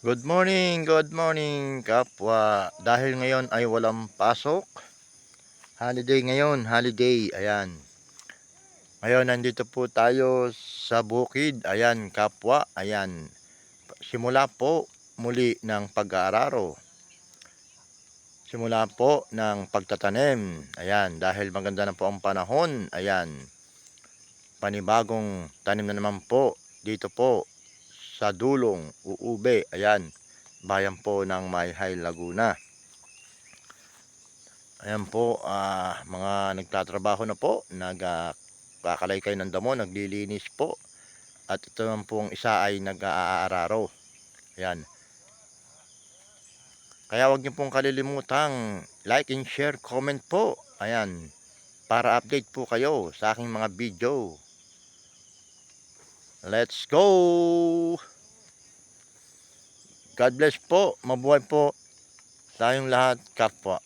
Good morning kapwa. Dahil ngayon ay walang pasok, holiday ngayon, holiday, ayan. Ngayon nandito po tayo sa bukid, ayan kapwa, ayan. Simula po muli ng pag-aararo. Simula po ng pagtatanim, ayan. Dahil maganda na po ang panahon, ayan. Panibagong tanim na naman po dito po sa Dulong, Uube, ayan. Bayan po ng Mayhay, Laguna. Ayan po, mga nagtatrabaho na po, nagkakalaykay ng damo, naglilinis po. At ito naman pong isa ay nag-aararo. Ayan. Kaya huwag niyo pong kalilimutang like and share, comment po. Ayan. Para update po kayo sa aking mga video. Let's go! God bless po. Mabuhay po tayong lahat, kapwa.